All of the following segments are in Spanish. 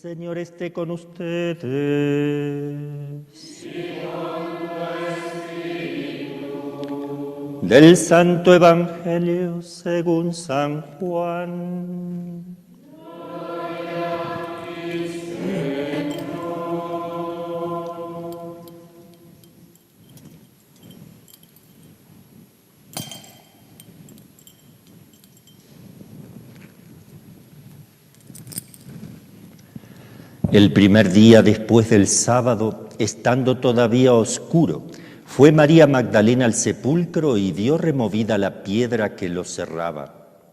Señor esté con ustedes. Del Santo Evangelio según San Juan. El primer día después del sábado, estando todavía oscuro, fue María Magdalena al sepulcro y vio removida la piedra que lo cerraba.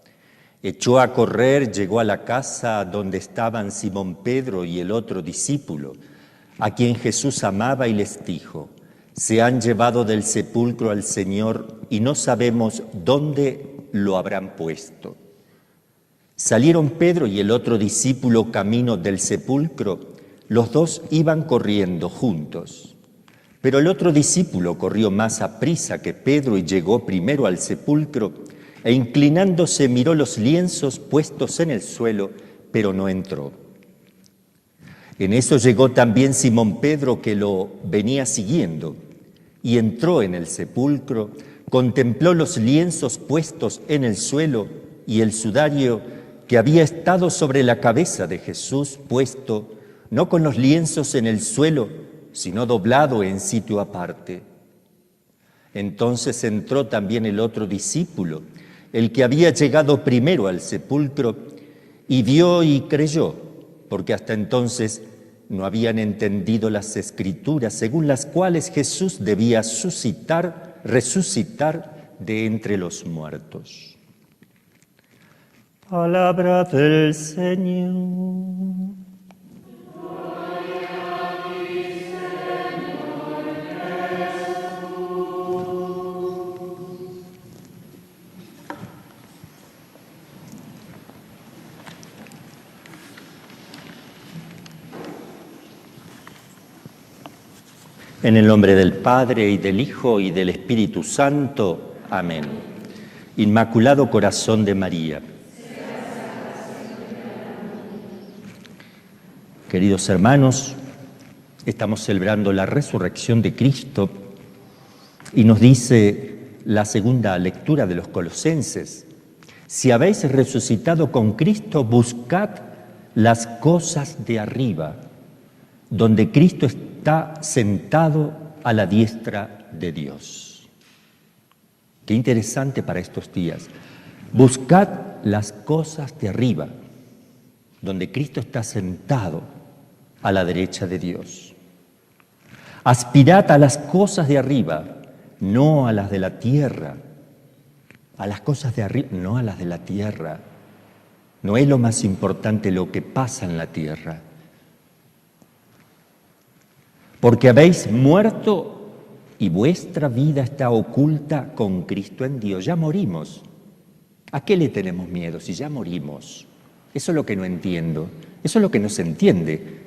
Echó a correr, llegó a la casa donde estaban Simón Pedro y el otro discípulo, a quien Jesús amaba, y les dijo: se han llevado del sepulcro al Señor y no sabemos dónde lo habrán puesto. Salieron Pedro y el otro discípulo camino del sepulcro. Los dos iban corriendo juntos. Pero el otro discípulo corrió más aprisa que Pedro y llegó primero al sepulcro, e inclinándose miró los lienzos puestos en el suelo, pero no entró. En eso llegó también Simón Pedro, que lo venía siguiendo, y entró en el sepulcro, contempló los lienzos puestos en el suelo y el sudario que había estado sobre la cabeza de Jesús puesto, no con los lienzos en el suelo, sino doblado en sitio aparte. Entonces entró también el otro discípulo, el que había llegado primero al sepulcro, y vio y creyó, porque hasta entonces no habían entendido las Escrituras, según las cuales Jesús debía resucitar de entre los muertos. Palabra del Señor. En el nombre del Padre, y del Hijo, y del Espíritu Santo. Amén. Inmaculado Corazón de María. Queridos hermanos, estamos celebrando la resurrección de Cristo y nos dice la segunda lectura de los Colosenses: si habéis resucitado con Cristo, buscad las cosas de arriba, donde Cristo está sentado a la diestra de Dios. Qué interesante para estos días. Buscad las cosas de arriba, donde Cristo está sentado a la derecha de Dios. Aspirad a las cosas de arriba, no a las de la tierra. A las cosas de arriba, no a las de la tierra. No es lo más importante lo que pasa en la tierra. Porque habéis muerto y vuestra vida está oculta con Cristo en Dios. Ya morimos. ¿A qué le tenemos miedo si ya morimos? Eso es lo que no entiendo. Eso es lo que no se entiende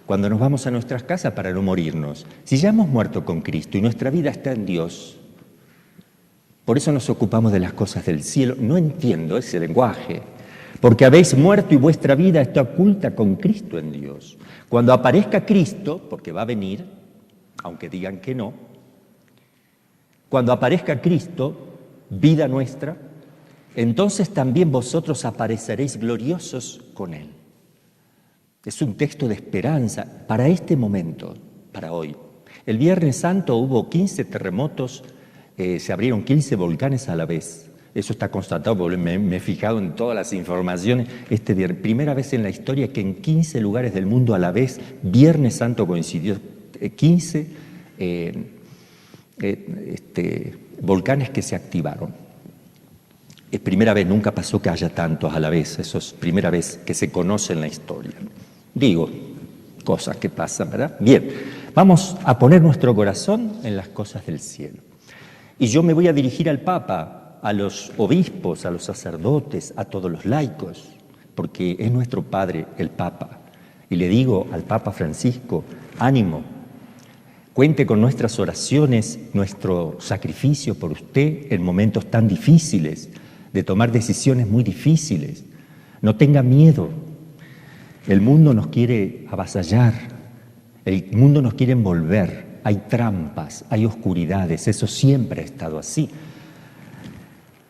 cuando nos vamos a nuestras casas para no morirnos. Si ya hemos muerto con Cristo y nuestra vida está en Dios, por eso nos ocupamos de las cosas del cielo. No entiendo ese lenguaje. Porque habéis muerto y vuestra vida está oculta con Cristo en Dios. Cuando aparezca Cristo, porque va a venir, aunque digan que no, cuando aparezca Cristo, vida nuestra, entonces también vosotros apareceréis gloriosos con Él. Es un texto de esperanza para este momento, para hoy. El Viernes Santo hubo 15 terremotos, se abrieron 15 volcanes a la vez. Eso está constatado, porque me he fijado en todas las informaciones. Primera vez en la historia que en 15 lugares del mundo a la vez, Viernes Santo coincidió 15 volcanes que se activaron. Es primera vez, nunca pasó que haya tantos a la vez. Eso es primera vez que se conoce en la historia. Digo, cosas que pasan, ¿verdad? Bien, vamos a poner nuestro corazón en las cosas del cielo. Y yo me voy a dirigir al Papa, a los obispos, a los sacerdotes, a todos los laicos, porque es nuestro Padre el Papa. Y le digo al Papa Francisco: ánimo, cuente con nuestras oraciones, nuestro sacrificio por usted en momentos tan difíciles, de tomar decisiones muy difíciles. No tenga miedo. El mundo nos quiere avasallar, el mundo nos quiere envolver, hay trampas, hay oscuridades, eso siempre ha estado así.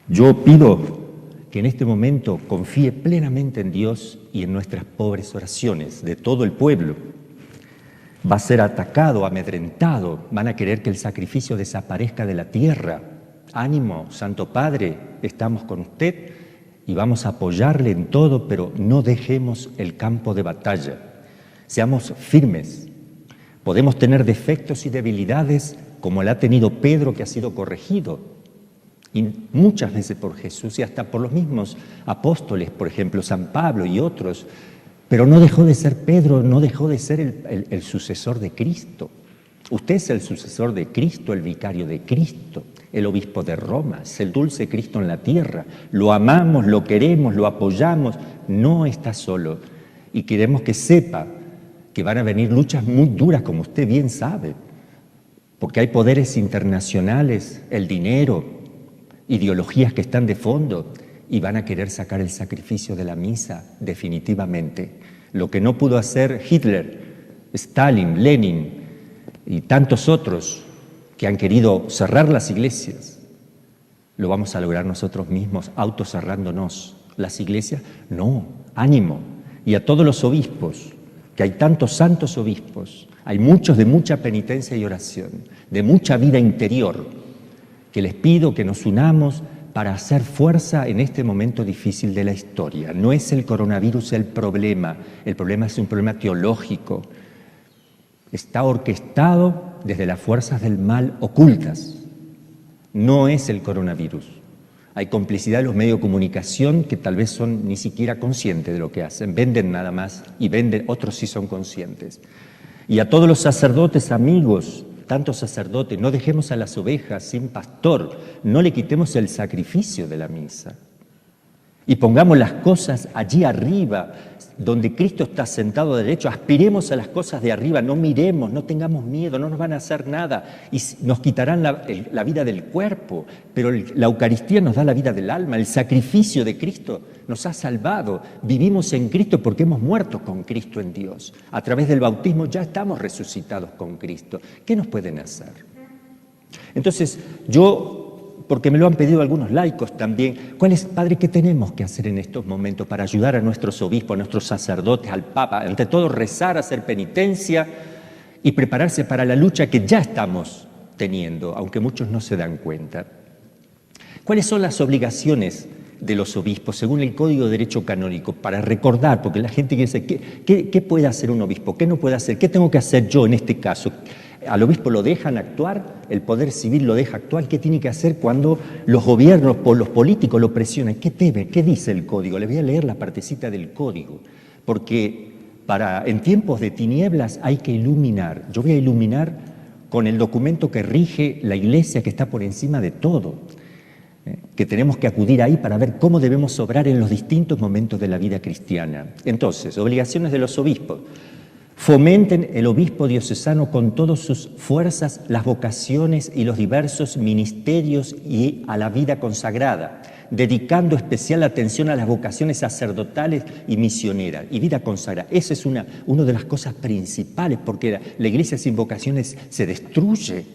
Yo pido que en este momento confíe plenamente en Dios y en nuestras pobres oraciones de todo el pueblo. Va a ser atacado, amedrentado, van a querer que el sacrificio desaparezca de la tierra. Ánimo, Santo Padre, estamos con usted y vamos a apoyarle en todo, pero no dejemos el campo de batalla. Seamos firmes. Podemos tener defectos y debilidades como la ha tenido Pedro, que ha sido corregido. Y muchas veces por Jesús y hasta por los mismos apóstoles, por ejemplo, San Pablo y otros, pero no dejó de ser Pedro, no dejó de ser el sucesor de Cristo. Usted es el sucesor de Cristo, el vicario de Cristo, el obispo de Roma, es el dulce Cristo en la tierra. Lo amamos, lo queremos, lo apoyamos, no está solo. Y queremos que sepa que van a venir luchas muy duras, como usted bien sabe, porque hay poderes internacionales, el dinero, ideologías que están de fondo y van a querer sacar el sacrificio de la misa definitivamente. Lo que no pudo hacer Hitler, Stalin, Lenin y tantos otros que han querido cerrar las iglesias, lo vamos a lograr nosotros mismos, autocerrándonos. Las iglesias, no, ánimo. Y a todos los obispos, que hay tantos santos obispos, hay muchos de mucha penitencia y oración, de mucha vida interior, que les pido que nos unamos para hacer fuerza en este momento difícil de la historia. No es el coronavirus el problema es un problema teológico. Está orquestado desde las fuerzas del mal ocultas. No es el coronavirus. Hay complicidad de los medios de comunicación que tal vez son ni siquiera conscientes de lo que hacen. Venden nada más y venden, otros sí son conscientes. Y a todos los sacerdotes, amigos, tantos sacerdotes, no dejemos a las ovejas sin pastor, no le quitemos el sacrificio de la misa. Y pongamos las cosas allí arriba, donde Cristo está sentado derecho, aspiremos a las cosas de arriba, no miremos, no tengamos miedo, no nos van a hacer nada y nos quitarán la vida del cuerpo, pero la Eucaristía nos da la vida del alma, el sacrificio de Cristo nos ha salvado, vivimos en Cristo porque hemos muerto con Cristo en Dios, a través del bautismo ya estamos resucitados con Cristo. ¿Qué nos pueden hacer? Entonces porque me lo han pedido algunos laicos también, ¿cuál es, Padre, qué tenemos que hacer en estos momentos para ayudar a nuestros obispos, a nuestros sacerdotes, al Papa? Ante todo, rezar, hacer penitencia y prepararse para la lucha que ya estamos teniendo, aunque muchos no se dan cuenta. ¿Cuáles son las obligaciones de los obispos según el Código de Derecho Canónico? Para recordar, porque la gente dice, ¿qué puede hacer un obispo? ¿Qué no puede hacer? ¿Qué tengo que hacer yo en este caso? Al obispo lo dejan actuar, el poder civil lo deja actuar. ¿Qué tiene que hacer cuando los gobiernos, los políticos lo presionan? ¿Qué dice el código? Les voy a leer la partecita del código, porque en tiempos de tinieblas hay que iluminar. Yo voy a iluminar con el documento que rige la Iglesia, que está por encima de todo, que tenemos que acudir ahí para ver cómo debemos obrar en los distintos momentos de la vida cristiana. Entonces, obligaciones de los obispos. Fomenten el obispo diocesano con todas sus fuerzas las vocaciones y los diversos ministerios y a la vida consagrada, dedicando especial atención a las vocaciones sacerdotales y misioneras y vida consagrada. Esa es una de las cosas principales, porque la iglesia sin vocaciones se destruye.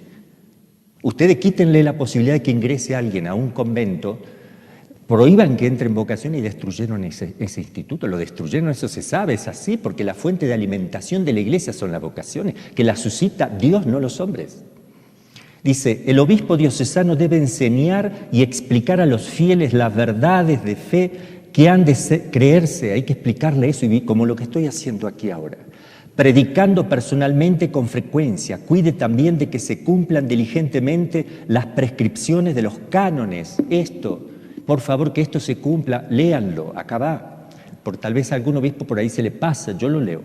Ustedes quítenle la posibilidad de que ingrese alguien a un convento, prohíban que entre en vocación y destruyeron ese instituto, lo destruyeron, eso se sabe, es así, porque la fuente de alimentación de la iglesia son las vocaciones, que las suscita Dios, no los hombres. Dice, el obispo diocesano debe enseñar y explicar a los fieles las verdades de fe que han de creerse, hay que explicarle eso, y como lo que estoy haciendo aquí ahora. Predicando personalmente con frecuencia, cuide también de que se cumplan diligentemente las prescripciones de los cánones. Por favor, que esto se cumpla, léanlo, acá va. Por tal vez a algún obispo por ahí se le pasa, yo lo leo.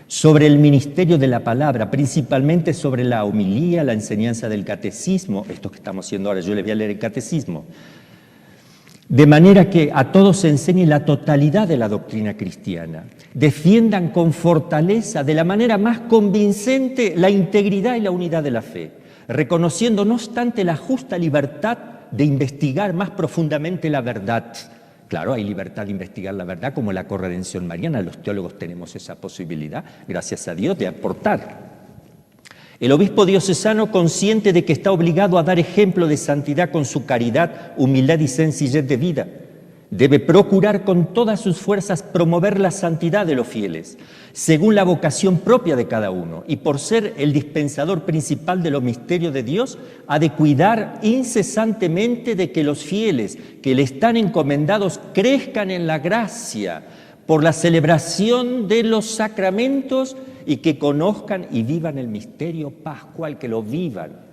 Sobre el ministerio de la palabra, principalmente sobre la homilía, la enseñanza del catecismo, esto que estamos haciendo ahora, yo les voy a leer el catecismo. De manera que a todos se enseñe la totalidad de la doctrina cristiana. Defiendan con fortaleza, de la manera más convincente, la integridad y la unidad de la fe, reconociendo no obstante la justa libertad de investigar más profundamente la verdad, Claro, hay libertad de investigar la verdad, como la corredención mariana. Los teólogos tenemos esa posibilidad, gracias a Dios, de aportar. El obispo diocesano, consciente de que está obligado a dar ejemplo de santidad con su caridad, humildad y sencillez de vida, debe procurar con todas sus fuerzas promover la santidad de los fieles, según la vocación propia de cada uno, y por ser el dispensador principal de los misterios de Dios, ha de cuidar incesantemente de que los fieles que le están encomendados crezcan en la gracia por la celebración de los sacramentos y que conozcan y vivan el misterio pascual, que lo vivan.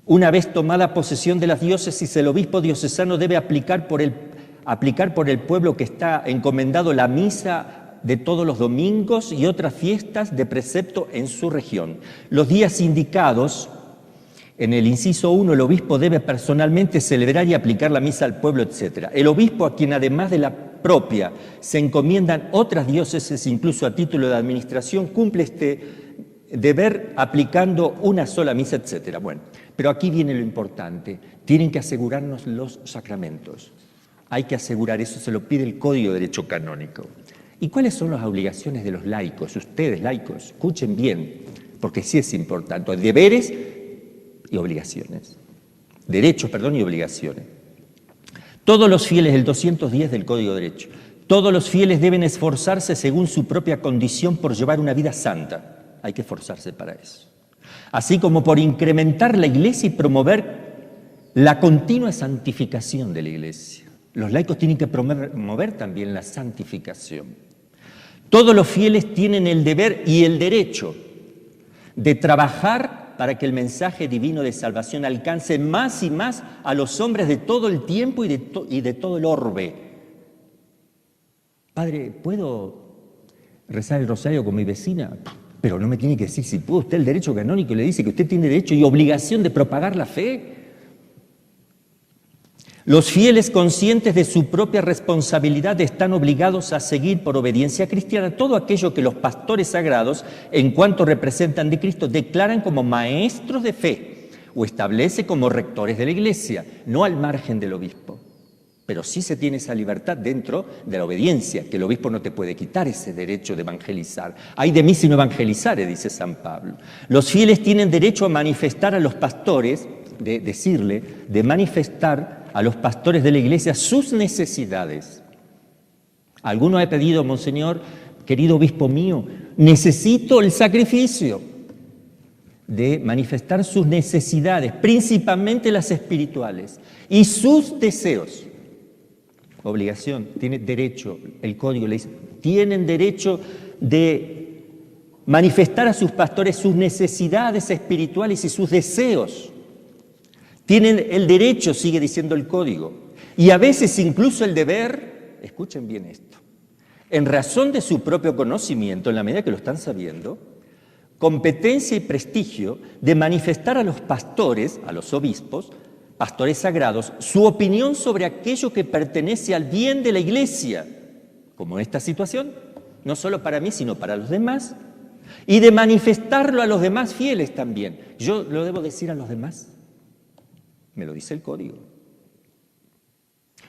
Una vez tomada posesión de las diócesis, el obispo diocesano debe aplicar por el pueblo que está encomendado la misa de todos los domingos y otras fiestas de precepto en su región. Los días indicados, en el inciso 1, el obispo debe personalmente celebrar y aplicar la misa al pueblo, etc. El obispo, a quien además de la propia se encomiendan otras diócesis, incluso a título de administración, cumple este deber aplicando una sola misa, etc. Bueno, pero aquí viene lo importante. Tienen que asegurarnos los sacramentos. Hay que asegurar eso, se lo pide el Código de Derecho Canónico. ¿Y cuáles son las obligaciones de los laicos? Ustedes, laicos, escuchen bien, porque sí es importante. Hay deberes y obligaciones. Derechos, y obligaciones. Todos los fieles, el 210 del Código de Derecho, todos los fieles deben esforzarse según su propia condición por llevar una vida santa. Hay que esforzarse para eso. Así como por incrementar la Iglesia y promover la continua santificación de la Iglesia. Los laicos tienen que promover también la santificación. Todos los fieles tienen el deber y el derecho de trabajar para que el mensaje divino de salvación alcance más y más a los hombres de todo el tiempo y de todo el orbe. Padre, ¿puedo rezar el rosario con mi vecina? Pero no me tiene que decir si puede. Usted el derecho canónico le dice que usted tiene derecho y obligación de propagar la fe. Los fieles, conscientes de su propia responsabilidad, están obligados a seguir por obediencia cristiana todo aquello que los pastores sagrados, en cuanto representan de Cristo, declaran como maestros de fe o establece como rectores de la Iglesia, no al margen del obispo. Pero sí se tiene esa libertad dentro de la obediencia, que el obispo no te puede quitar ese derecho de evangelizar. Ay de mí si no evangelizare, dice San Pablo. Los fieles tienen derecho a manifestar a los pastores, de manifestar a los pastores de la Iglesia sus necesidades. Alguno ha pedido, Monseñor, querido obispo mío, necesito el sacrificio de manifestar sus necesidades, principalmente las espirituales, y sus deseos. Obligación, tiene derecho, el Código le dice, tienen derecho de manifestar a sus pastores sus necesidades espirituales y sus deseos. Tienen el derecho, sigue diciendo el Código, y a veces incluso el deber, escuchen bien esto, en razón de su propio conocimiento, en la medida que lo están sabiendo, competencia y prestigio de manifestar a los pastores, a los obispos, pastores sagrados, su opinión sobre aquello que pertenece al bien de la Iglesia, como esta situación, no solo para mí, sino para los demás, y de manifestarlo a los demás fieles también. ¿Yo lo debo decir a los demás? Me lo dice el Código.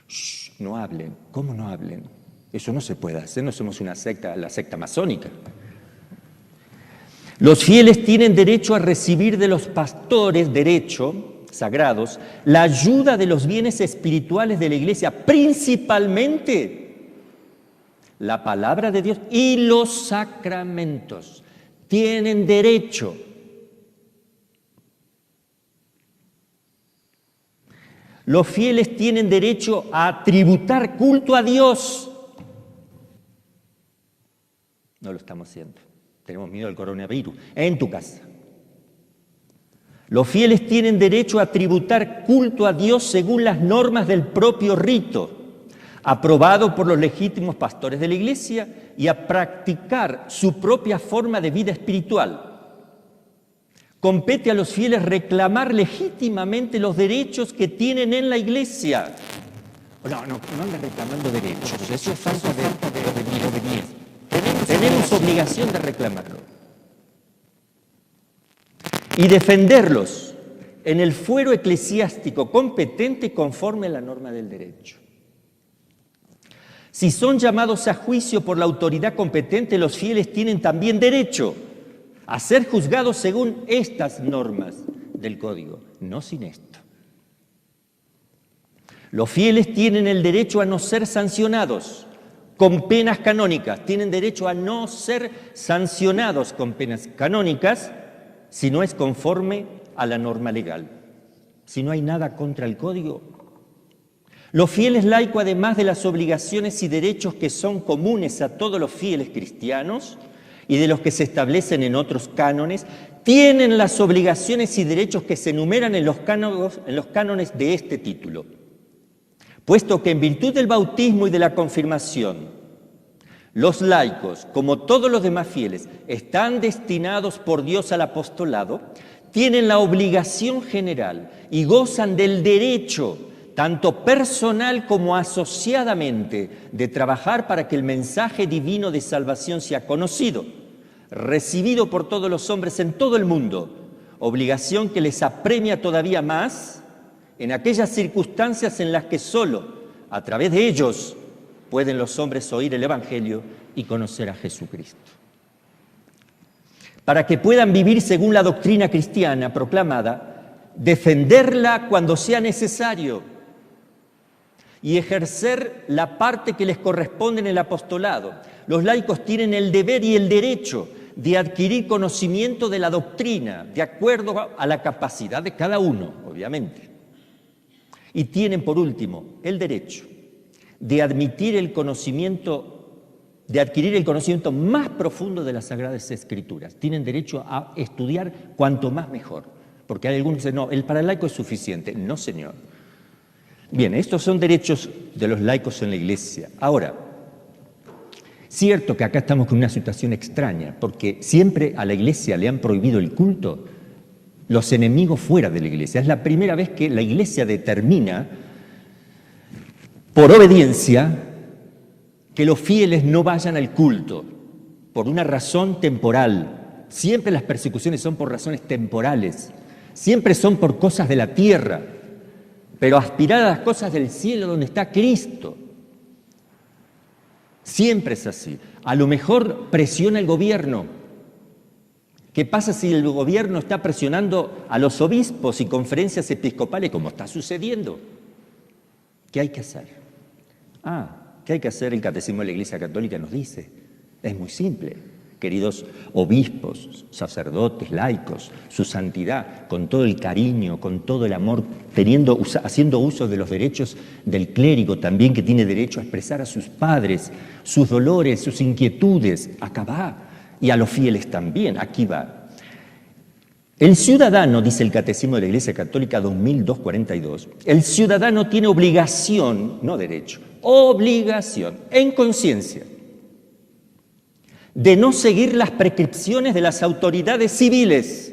Shh, no hablen. ¿Cómo no hablen? Eso no se puede hacer, no somos una secta, la secta masónica. Los fieles tienen derecho a recibir de los pastores, sagrados, la ayuda de los bienes espirituales de la Iglesia, principalmente la palabra de Dios y los sacramentos. Tienen derecho. Los fieles tienen derecho a tributar culto a Dios. No lo estamos haciendo. Tenemos miedo al coronavirus. En tu casa. Los fieles tienen derecho a tributar culto a Dios según las normas del propio rito, aprobado por los legítimos pastores de la Iglesia, y a practicar su propia forma de vida espiritual. Compete a los fieles reclamar legítimamente los derechos que tienen en la Iglesia. No andan reclamando derechos, eso es falta de obediencia. Tenemos obligación de reclamarlo. Y defenderlos en el fuero eclesiástico competente conforme a la norma del derecho. Si son llamados a juicio por la autoridad competente, los fieles tienen también derecho a ser juzgados según estas normas del Código, no sin esto. Los fieles tienen el derecho a no ser sancionados con penas canónicas, tienen derecho a no ser sancionados con penas canónicas si no es conforme a la norma legal, si no hay nada contra el Código. Los fieles laicos, además de las obligaciones y derechos que son comunes a todos los fieles cristianos y de los que se establecen en otros cánones, tienen las obligaciones y derechos que se enumeran en los cánones de este título. Puesto que en virtud del bautismo y de la confirmación, los laicos, como todos los demás fieles, están destinados por Dios al apostolado, tienen la obligación general y gozan del derecho, tanto personal como asociadamente, de trabajar para que el mensaje divino de salvación sea conocido, recibido por todos los hombres en todo el mundo, obligación que les apremia todavía más en aquellas circunstancias en las que solo a través de ellos pueden los hombres oír el Evangelio y conocer a Jesucristo. Para que puedan vivir según la doctrina cristiana proclamada, defenderla cuando sea necesario y ejercer la parte que les corresponde en el apostolado. Los laicos tienen el deber y el derecho de adquirir conocimiento de la doctrina, de acuerdo a la capacidad de cada uno, obviamente. Y tienen, por último, el derecho de adquirir el conocimiento más profundo de las Sagradas Escrituras. Tienen derecho a estudiar cuanto más mejor, porque hay algunos que dicen, no, para el laico es suficiente. No, señor. Bien, estos son derechos de los laicos en la Iglesia. Ahora, cierto que acá estamos con una situación extraña, porque siempre a la Iglesia le han prohibido el culto los enemigos fuera de la Iglesia. Es la primera vez que la Iglesia determina, por obediencia, que los fieles no vayan al culto, por una razón temporal. Siempre las persecuciones son por razones temporales, siempre son por cosas de la tierra, pero aspirar a las cosas del cielo donde está Cristo. Siempre es así. A lo mejor presiona el gobierno. ¿Qué pasa si el gobierno está presionando a los obispos y conferencias episcopales, como está sucediendo? ¿Qué hay que hacer? ¿Qué hay que hacer? El Catecismo de la Iglesia Católica nos dice. Es muy simple. Queridos obispos, sacerdotes, laicos, su santidad, con todo el cariño, con todo el amor, haciendo uso de los derechos del clérigo también, que tiene derecho a expresar a sus padres, sus dolores, sus inquietudes. Acá va. Y a los fieles también, aquí va. El ciudadano, dice el Catecismo de la Iglesia Católica 2242, el ciudadano tiene obligación, no derecho, obligación, en conciencia, de no seguir las prescripciones de las autoridades civiles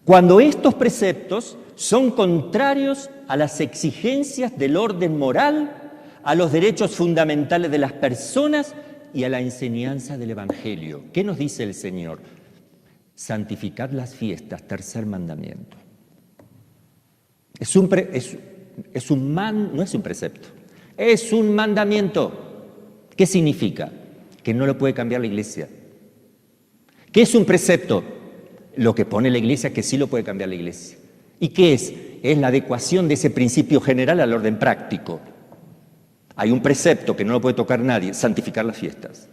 cuando estos preceptos son contrarios a las exigencias del orden moral, a los derechos fundamentales de las personas y a la enseñanza del Evangelio. ¿Qué nos dice el Señor? Santificad las fiestas, tercer mandamiento. No es un precepto, es un mandamiento. ¿Qué significa? Que no lo puede cambiar la Iglesia. ¿Qué es un precepto? Lo que pone la Iglesia, que sí lo puede cambiar la Iglesia. ¿Y qué es? Es la adecuación de ese principio general al orden práctico. Hay un precepto que no lo puede tocar nadie, santificar las fiestas.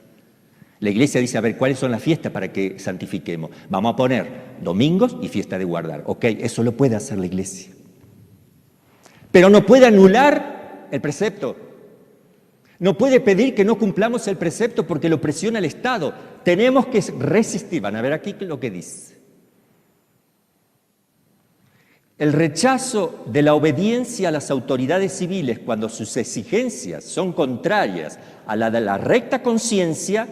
La Iglesia dice, a ver, ¿cuáles son las fiestas para que santifiquemos? Vamos a poner domingos y fiesta de guardar. Ok, eso lo puede hacer la Iglesia. Pero no puede anular el precepto. No puede pedir que no cumplamos el precepto porque lo presiona el Estado. Tenemos que resistir. Van a ver aquí lo que dice. El rechazo de la obediencia a las autoridades civiles cuando sus exigencias son contrarias a la de la recta conciencia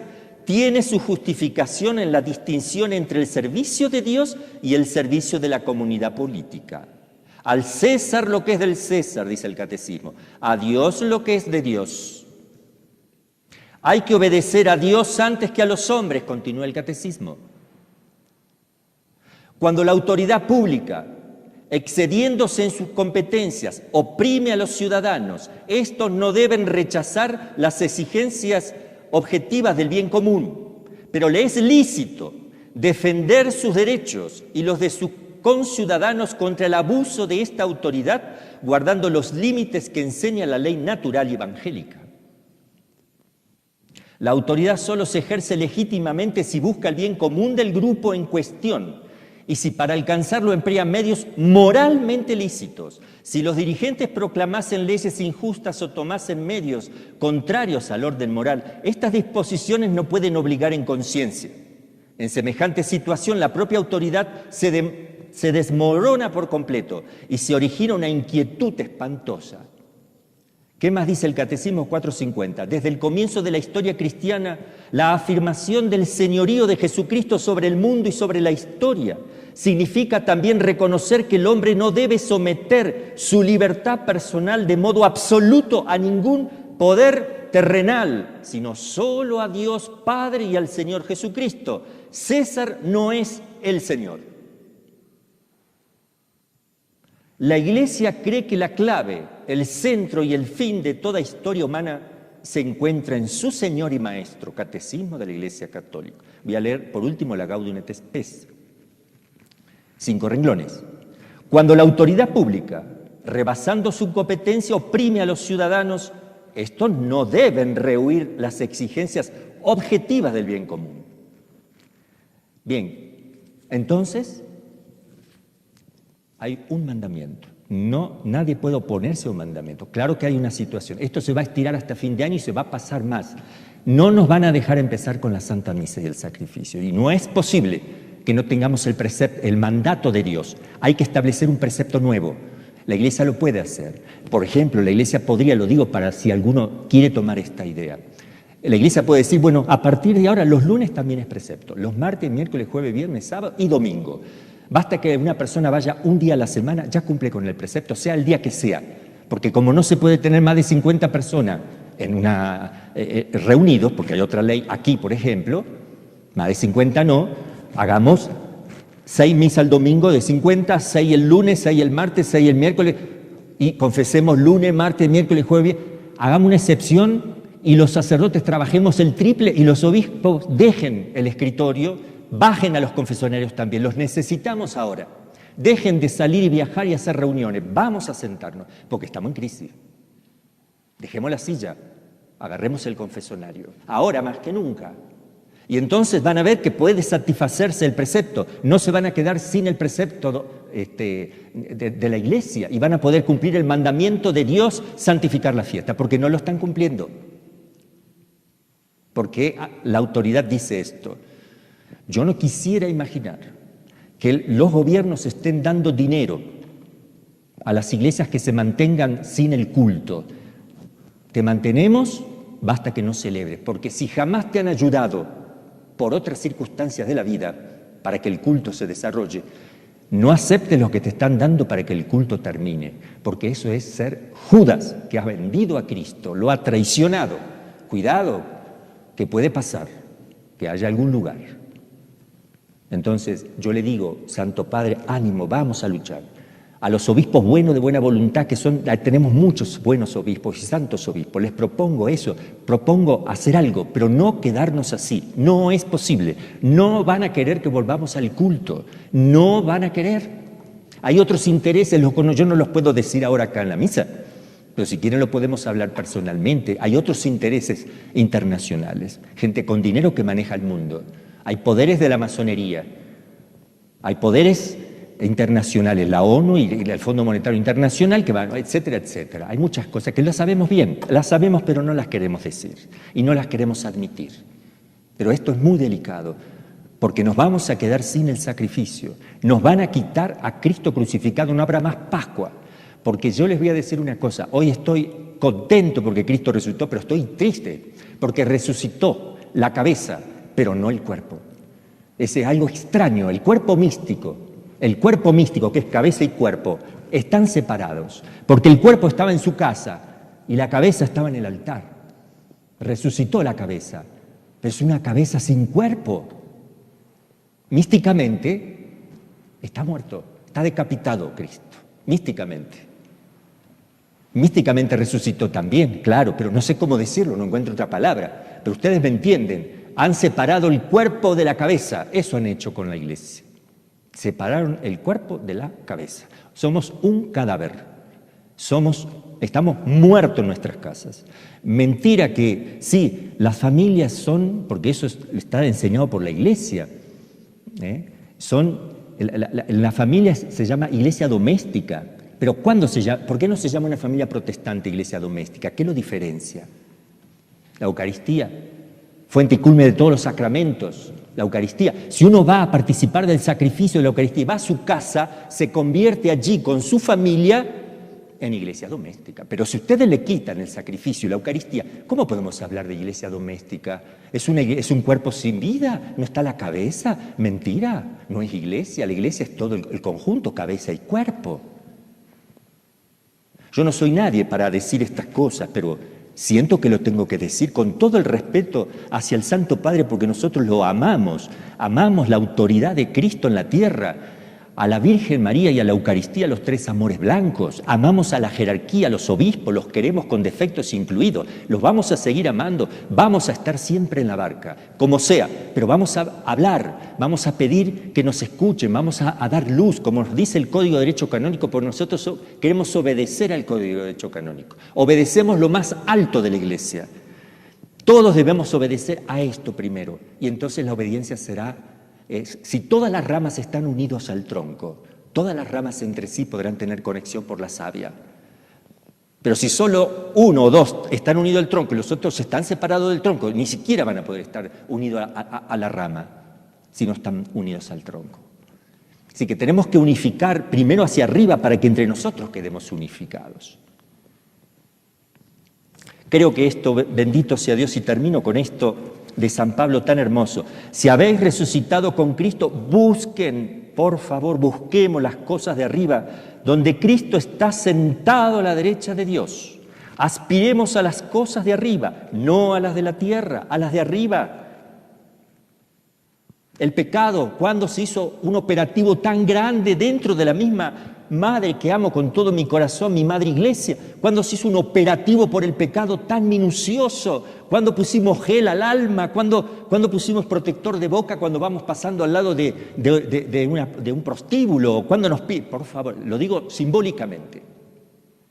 tiene su justificación en la distinción entre el servicio de Dios y el servicio de la comunidad política. Al César lo que es del César, dice el Catecismo, a Dios lo que es de Dios. Hay que obedecer a Dios antes que a los hombres, continúa el Catecismo. Cuando la autoridad pública, excediéndose en sus competencias, oprime a los ciudadanos, estos no deben rechazar las exigencias objetivas del bien común, pero le es lícito defender sus derechos y los de sus conciudadanos contra el abuso de esta autoridad, guardando los límites que enseña la ley natural y evangélica. La autoridad solo se ejerce legítimamente si busca el bien común del grupo en cuestión y si para alcanzarlo emplea medios moralmente lícitos. Si los dirigentes proclamasen leyes injustas o tomasen medios contrarios al orden moral, estas disposiciones no pueden obligar en conciencia. En semejante situación, la propia autoridad se desmorona por completo y se origina una inquietud espantosa. ¿Qué más dice el Catecismo 450? Desde el comienzo de la historia cristiana, la afirmación del señorío de Jesucristo sobre el mundo y sobre la historia significa también reconocer que el hombre no debe someter su libertad personal de modo absoluto a ningún poder terrenal, sino solo a Dios Padre y al Señor Jesucristo. César no es el Señor. La Iglesia cree que la clave, el centro y el fin de toda historia humana se encuentra en su Señor y Maestro, Catecismo de la Iglesia Católica. Voy a leer por último la Gaudium et Spes. 5 renglones. Cuando la autoridad pública, rebasando su competencia, oprime a los ciudadanos, estos no deben rehuir las exigencias objetivas del bien común. Bien, entonces hay un mandamiento. Nadie puede oponerse a un mandamiento. Claro que hay una situación. Esto se va a estirar hasta fin de año y se va a pasar más. No nos van a dejar empezar con la Santa Misa y el sacrificio. Y no es posible que no tengamos el mandato de Dios. Hay que establecer un precepto nuevo. La Iglesia lo puede hacer. Por ejemplo, la Iglesia podría, lo digo para si alguno quiere tomar esta idea, la Iglesia puede decir, bueno, a partir de ahora los lunes también es precepto. Los martes, miércoles, jueves, viernes, sábado y domingo. Basta que una persona vaya un día a la semana, ya cumple con el precepto, sea el día que sea. Porque como no se puede tener más de 50 personas reunidos, porque hay otra ley aquí, por ejemplo, más de 50 no, hagamos 6 misas el domingo de 50, 6 el lunes, 6 el martes, 6 el miércoles, y confesemos lunes, martes, miércoles, jueves, hagamos una excepción y los sacerdotes trabajemos el triple y los obispos dejen el escritorio, bajen a los confesonarios también, los necesitamos ahora. Dejen de salir y viajar y hacer reuniones, vamos a sentarnos, porque estamos en crisis. Dejemos la silla, agarremos el confesonario, ahora más que nunca. Y entonces van a ver que puede satisfacerse el precepto, no se van a quedar sin el precepto de la Iglesia y van a poder cumplir el mandamiento de Dios, santificar la fiesta, porque no lo están cumpliendo. Porque la autoridad dice esto. Yo no quisiera imaginar que los gobiernos estén dando dinero a las iglesias que se mantengan sin el culto. Te mantenemos, basta que no celebres, porque si jamás te han ayudado por otras circunstancias de la vida para que el culto se desarrolle, no aceptes lo que te están dando para que el culto termine, porque eso es ser Judas, que ha vendido a Cristo, lo ha traicionado. Cuidado, que puede pasar, que haya algún lugar. Entonces, yo le digo, Santo Padre, ánimo, vamos a luchar. A los obispos buenos de buena voluntad, tenemos muchos buenos obispos y santos obispos, les propongo eso, propongo hacer algo, pero no quedarnos así, no es posible. No van a querer que volvamos al culto, no van a querer. Hay otros intereses, yo no los puedo decir ahora acá en la misa, pero si quieren lo podemos hablar personalmente. Hay otros intereses internacionales, gente con dinero que maneja el mundo. Hay poderes de la masonería, hay poderes internacionales, la ONU y el Fondo Monetario Internacional, que van, etcétera, etcétera. Hay muchas cosas que las sabemos bien, las sabemos pero no las queremos decir y no las queremos admitir. Pero esto es muy delicado, porque nos vamos a quedar sin el sacrificio, nos van a quitar a Cristo crucificado, no habrá más Pascua. Porque yo les voy a decir una cosa, hoy estoy contento porque Cristo resucitó, pero estoy triste porque resucitó la cabeza, pero no el cuerpo. Ese es algo extraño, el cuerpo místico que es cabeza y cuerpo, están separados, porque el cuerpo estaba en su casa y la cabeza estaba en el altar. Resucitó la cabeza, pero es una cabeza sin cuerpo. Místicamente, Está muerto, está decapitado Cristo, místicamente. Místicamente resucitó también, claro, pero no sé cómo decirlo, no encuentro otra palabra. Pero ustedes me entienden, han separado el cuerpo de la cabeza, eso han hecho con la iglesia. Separaron el cuerpo de la cabeza. Somos un cadáver, estamos muertos en nuestras casas. Mentira que sí, las familias son, porque eso está enseñado por la iglesia, la familia se llama iglesia doméstica, pero ¿por qué no se llama una familia protestante iglesia doméstica? ¿Qué lo diferencia? La Eucaristía, fuente y culmen de todos los sacramentos, la Eucaristía. Si uno va a participar del sacrificio de la Eucaristía y va a su casa, se convierte allí con su familia en iglesia doméstica. Pero si ustedes le quitan el sacrificio y la Eucaristía, ¿cómo podemos hablar de iglesia doméstica? ¿Es un cuerpo sin vida? ¿No está la cabeza? Mentira, no es iglesia. La iglesia es todo el conjunto, cabeza y cuerpo. Yo no soy nadie para decir estas cosas, pero siento que lo tengo que decir con todo el respeto hacia el Santo Padre, porque nosotros lo amamos la autoridad de Cristo en la tierra, a la Virgen María y a la Eucaristía, los tres amores blancos. Amamos a la jerarquía, a los obispos, los queremos con defectos incluidos. Los vamos a seguir amando, vamos a estar siempre en la barca, como sea, pero vamos a hablar, vamos a pedir que nos escuchen, vamos a dar luz, como nos dice el Código de Derecho Canónico, porque nosotros queremos obedecer al Código de Derecho Canónico. Obedecemos lo más alto de la Iglesia. Todos debemos obedecer a esto primero, y entonces la obediencia será... Si todas las ramas están unidas al tronco, todas las ramas entre sí podrán tener conexión por la savia. Pero si solo uno o dos están unidos al tronco y los otros están separados del tronco, ni siquiera van a poder estar unidos a la rama si no están unidos al tronco. Así que tenemos que unificar primero hacia arriba para que entre nosotros quedemos unificados. Creo que esto, bendito sea Dios, y termino con esto de San Pablo tan hermoso. Si habéis resucitado con Cristo, busquen, por favor, busquemos las cosas de arriba, donde Cristo está sentado a la derecha de Dios. Aspiremos a las cosas de arriba, no a las de la tierra, a las de arriba. El pecado, ¿cuándo se hizo un operativo tan grande dentro de la misma madre que amo con todo mi corazón, mi madre iglesia? ¿Cuándo se hizo un operativo por el pecado tan minucioso? ¿Cuándo pusimos gel al alma? ¿Cuándo pusimos protector de boca cuando vamos pasando al lado de un prostíbulo? ¿Cuándo nos pide? Por favor, lo digo simbólicamente,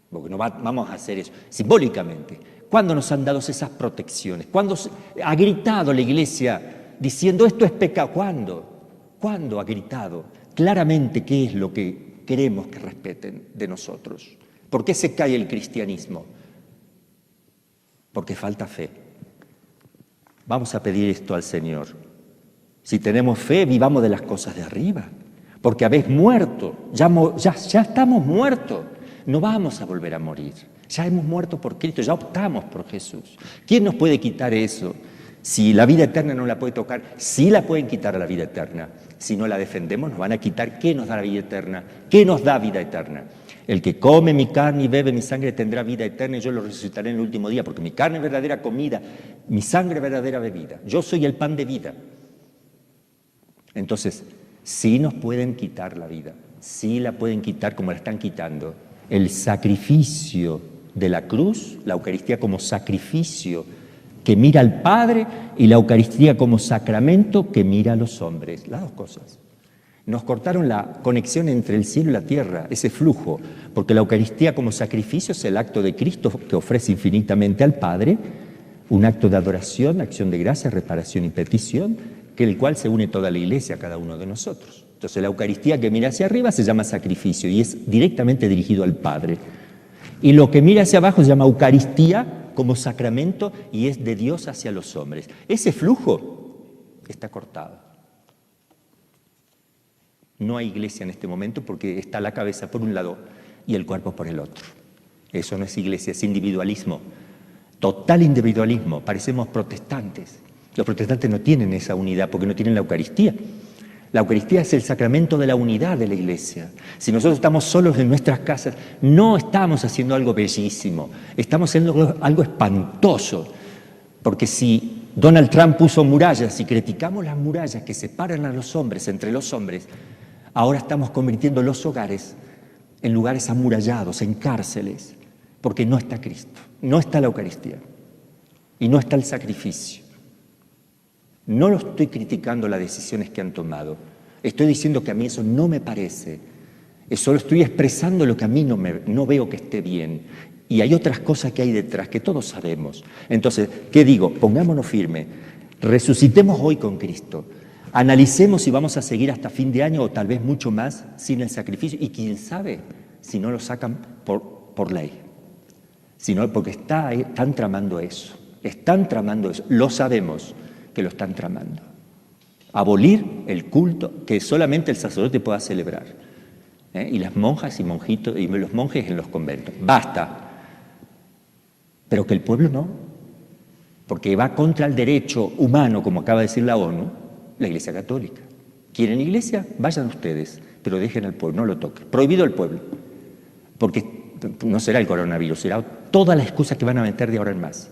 porque no vamos a hacer eso, simbólicamente. ¿Cuándo nos han dado esas protecciones? ¿Cuándo ha gritado la iglesia diciendo esto es pecado? ¿Cuándo ha gritado claramente qué es lo que queremos que respeten de nosotros? ¿Por qué se cae el cristianismo? Porque falta fe. Vamos a pedir esto al Señor. Si tenemos fe, vivamos de las cosas de arriba, porque habéis muerto, ya estamos muertos, no vamos a volver a morir. Ya hemos muerto por Cristo, ya optamos por Jesús. ¿Quién nos puede quitar eso? Si la vida eterna no la puede tocar, sí la pueden quitar a la vida eterna. Si no la defendemos, nos van a quitar. ¿Qué nos da la vida eterna? ¿Qué nos da vida eterna? El que come mi carne y bebe mi sangre tendrá vida eterna y yo lo resucitaré en el último día, porque mi carne es verdadera comida, mi sangre es verdadera bebida. Yo soy el pan de vida. Entonces, sí nos pueden quitar la vida, sí la pueden quitar como la están quitando. El sacrificio de la cruz, la Eucaristía como sacrificio que mira al Padre y la Eucaristía como sacramento que mira a los hombres. Las dos cosas. Nos cortaron la conexión entre el cielo y la tierra, ese flujo, porque la Eucaristía como sacrificio es el acto de Cristo que ofrece infinitamente al Padre, un acto de adoración, acción de gracia, reparación y petición, que el cual se une toda la Iglesia a cada uno de nosotros. Entonces la Eucaristía que mira hacia arriba se llama sacrificio y es directamente dirigido al Padre. Y lo que mira hacia abajo se llama Eucaristía como sacramento y es de Dios hacia los hombres. Ese flujo está cortado. No hay iglesia en este momento porque está la cabeza por un lado y el cuerpo por el otro. Eso no es iglesia, es individualismo. Total individualismo. Parecemos protestantes. Los protestantes no tienen esa unidad porque no tienen la Eucaristía. La Eucaristía es el sacramento de la unidad de la iglesia. Si nosotros estamos solos en nuestras casas, no estamos haciendo algo bellísimo. Estamos haciendo algo espantoso. Porque si Donald Trump puso murallas y criticamos las murallas que separan a los hombres entre los hombres, Ahora estamos convirtiendo los hogares en lugares amurallados, en cárceles, porque no está Cristo, no está la Eucaristía y no está el sacrificio. No lo estoy criticando las decisiones que han tomado, estoy diciendo que a mí eso no me parece, solo estoy expresando lo que a mí no veo que esté bien. Y hay otras cosas que hay detrás que todos sabemos. Entonces, ¿qué digo? Pongámonos firmes, resucitemos hoy con Cristo, analicemos si vamos a seguir hasta fin de año o tal vez mucho más sin el sacrificio, y quién sabe si no lo sacan por ley, sino porque están tramando eso, lo sabemos que lo están tramando. Abolir el culto que solamente el sacerdote pueda celebrar, y las monjas y monjitos y los monjes en los conventos. Basta. Pero que el pueblo no, porque va contra el derecho humano, como acaba de decir la ONU, la Iglesia Católica. ¿Quieren iglesia? Vayan ustedes, pero dejen al pueblo, no lo toquen. Prohibido el pueblo, porque no será el coronavirus, será todas las excusas que van a meter de ahora en más.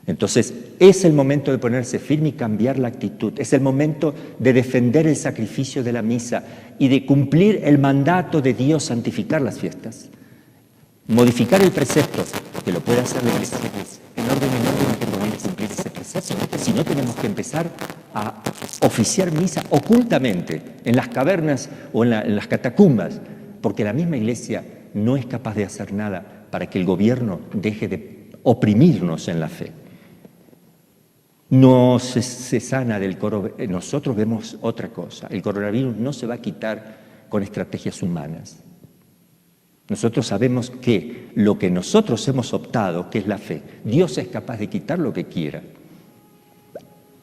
Entonces, es el momento de ponerse firme y cambiar la actitud. Es el momento de defender el sacrificio de la misa y de cumplir el mandato de Dios, santificar las fiestas. Modificar el precepto, que lo puede hacer la Iglesia, en orden hay que poder cumplir ese precepto. Si no, tenemos que empezar a oficiar misa ocultamente, en las cavernas o en las catacumbas, porque la misma Iglesia no es capaz de hacer nada para que el gobierno deje de oprimirnos en la fe. No se sana del coronavirus. Nosotros vemos otra cosa. El coronavirus no se va a quitar con estrategias humanas. Nosotros sabemos que lo que nosotros hemos optado, que es la fe, Dios es capaz de quitar lo que quiera.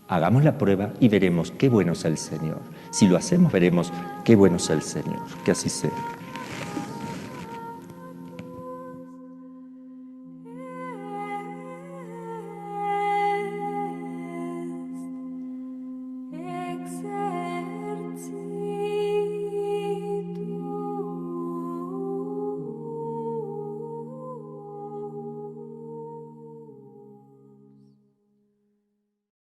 Hagamos la prueba y veremos qué bueno es el Señor. Si lo hacemos, veremos qué bueno es el Señor. Que así sea.